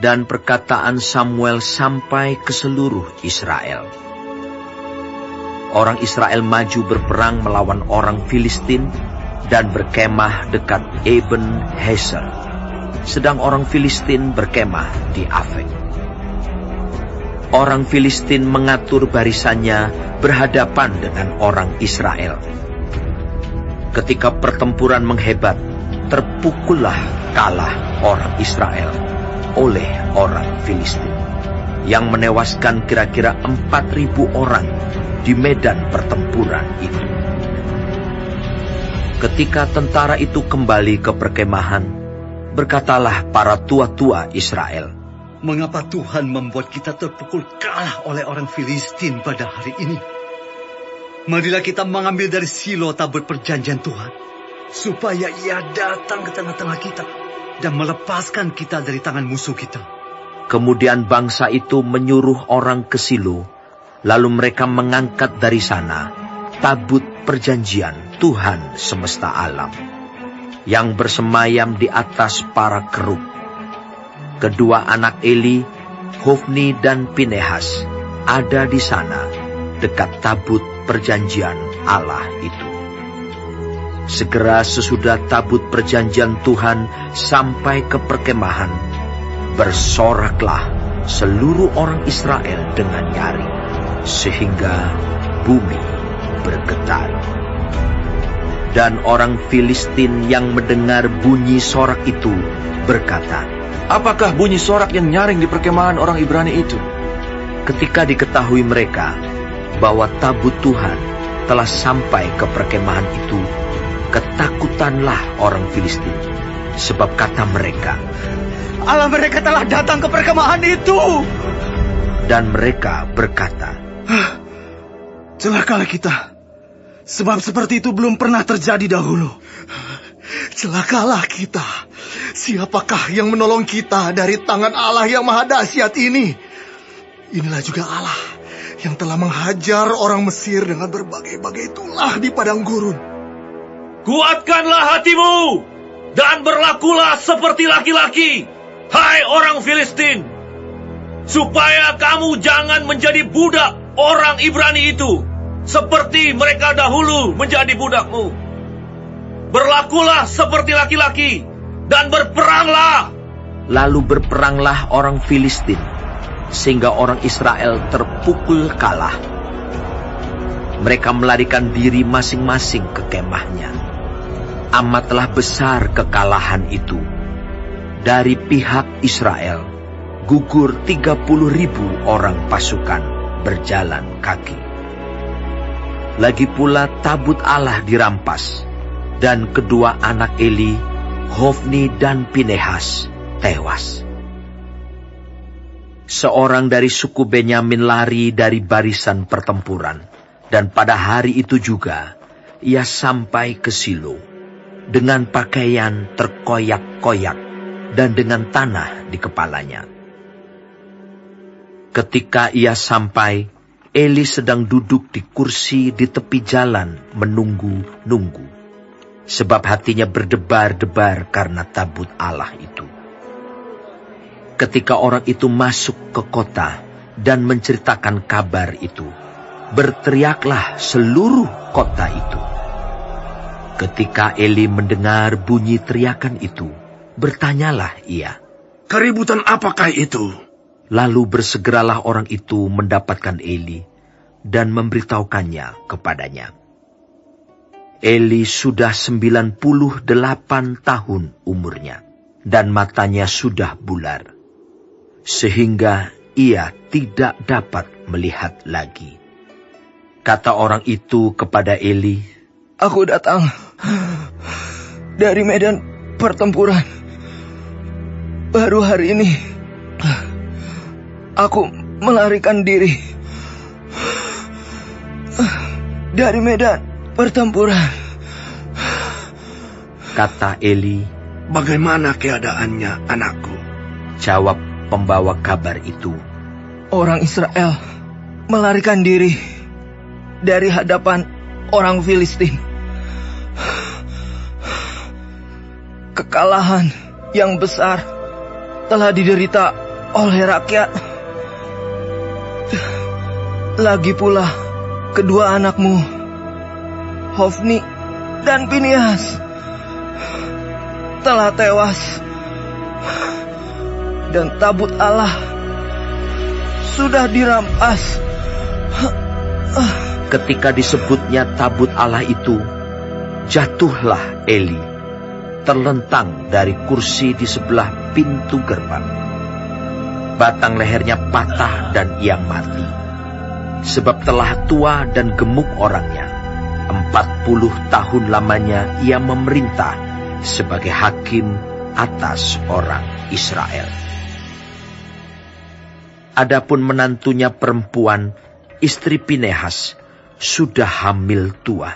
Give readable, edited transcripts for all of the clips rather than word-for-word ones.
Dan perkataan Samuel sampai ke seluruh Israel. Orang Israel maju berperang melawan orang Filistin dan berkemah dekat Eben Heser, sedang orang Filistin berkemah di Afek. Orang Filistin mengatur barisannya berhadapan dengan orang Israel. Ketika pertempuran menghebat, terpukullah kalah orang Israel oleh orang Filistin, yang menewaskan kira-kira 4.000 orang di medan pertempuran itu. Ketika tentara itu kembali ke perkemahan, berkatalah para tua-tua Israel, "Mengapa Tuhan membuat kita terpukul kalah oleh orang Filistin pada hari ini? Marilah kita mengambil dari Silo tabut perjanjian Tuhan, supaya Ia datang ke tengah-tengah kita dan melepaskan kita dari tangan musuh kita." Kemudian bangsa itu menyuruh orang ke Silo, lalu mereka mengangkat dari sana tabut perjanjian Tuhan semesta alam, yang bersemayam di atas para kerub. Kedua anak Eli, Hofni dan Pinehas, ada di sana dekat tabut perjanjian Allah itu. Segera sesudah tabut perjanjian Tuhan sampai ke perkemahan, bersoraklah seluruh orang Israel dengan nyaring, sehingga bumi bergetar. Dan orang Filistin yang mendengar bunyi sorak itu berkata, "Apakah bunyi sorak yang nyaring di perkemahan orang Ibrani itu?" Ketika diketahui mereka bahwa tabut Tuhan telah sampai ke perkemahan itu, ketakutanlah orang Filistin, sebab kata mereka, "Allah mereka telah datang ke perkemahan itu." Dan mereka berkata, "Celakalah kita, sebab seperti itu belum pernah terjadi dahulu. Celakalah kita, siapakah yang menolong kita dari tangan Allah yang maha dahsyat ini? Inilah juga Allah yang telah menghajar orang Mesir dengan berbagai-bagai tulah di padang gurun." Kuatkanlah hatimu dan berlakulah seperti laki-laki, hai orang Filistin, supaya kamu jangan menjadi budak orang Ibrani itu, seperti mereka dahulu menjadi budakmu. Berlakulah seperti laki-laki dan berperanglah. Lalu berperanglah orang Filistin, sehingga orang Israel terpukul kalah. Mereka melarikan diri masing-masing ke kemahnya. Amatlah besar kekalahan itu. Dari pihak Israel, gugur 30.000 orang pasukan berjalan kaki. Lagi pula tabut Allah dirampas, dan kedua anak Eli, Hofni dan Pinehas, tewas. Seorang dari suku Benyamin lari dari barisan pertempuran, dan pada hari itu juga ia sampai ke Silo dengan pakaian terkoyak-koyak dan dengan tanah di kepalanya. Ketika ia sampai, Eli sedang duduk di kursi di tepi jalan menunggu-nunggu, sebab hatinya berdebar-debar karena tabut Allah itu. Ketika orang itu masuk ke kota dan menceritakan kabar itu, berteriaklah seluruh kota itu. Ketika Eli mendengar bunyi teriakan itu, bertanyalah ia, "Keributan apakah itu?" Lalu bersegeralah orang itu mendapatkan Eli dan memberitahukannya kepadanya. Eli sudah 98 tahun umurnya, dan matanya sudah bular, sehingga ia tidak dapat melihat lagi. Kata orang itu kepada Eli, "Aku datang dari medan pertempuran. Baru hari ini aku melarikan diri dari medan pertempuran." Kata Eli, "Bagaimana keadaannya, anakku?" Jawab pembawa kabar itu, "Orang Israel melarikan diri dari hadapan orang Filistin. Kekalahan yang besar telah diderita oleh rakyat. Lagi pula kedua anakmu, Hofni dan Pinias, telah tewas. Dan tabut Allah sudah dirampas. Ketika disebutnya tabut Allah itu, jatuhlah Eli, terlentang dari kursi di sebelah pintu gerbang. Batang lehernya patah dan ia mati, sebab telah tua dan gemuk orangnya. 40 tahun lamanya ia memerintah sebagai hakim atas orang Israel. Adapun menantunya perempuan, istri Pinehas, sudah hamil tua.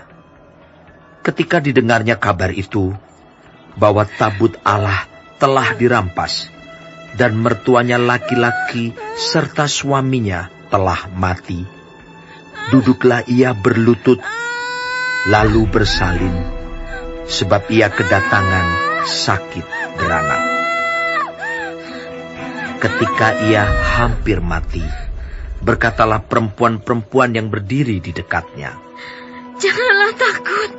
Ketika didengarnya kabar itu, bahwa tabut Allah telah dirampas, dan mertuanya laki-laki serta suaminya telah mati, duduklah ia berlutut, lalu bersalin, sebab ia kedatangan sakit beranak. Ketika ia hampir mati, berkatalah perempuan-perempuan yang berdiri di dekatnya, "Janganlah takut,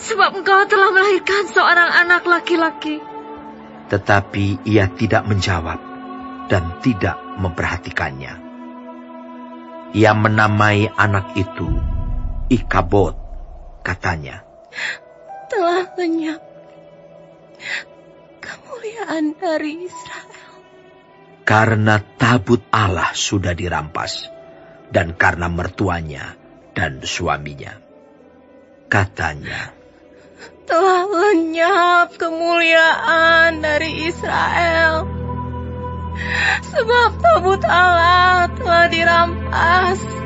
sebab engkau telah melahirkan seorang anak laki-laki." Tetapi ia tidak menjawab dan tidak memperhatikannya. Ia menamai anak itu Ikabod, katanya, "Telah lenyap kemuliaan dari Israel." Karena tabut Allah sudah dirampas, dan karena mertuanya dan suaminya. Katanya, "Telah lenyap kemuliaan dari Israel, sebab tabut Allah telah dirampas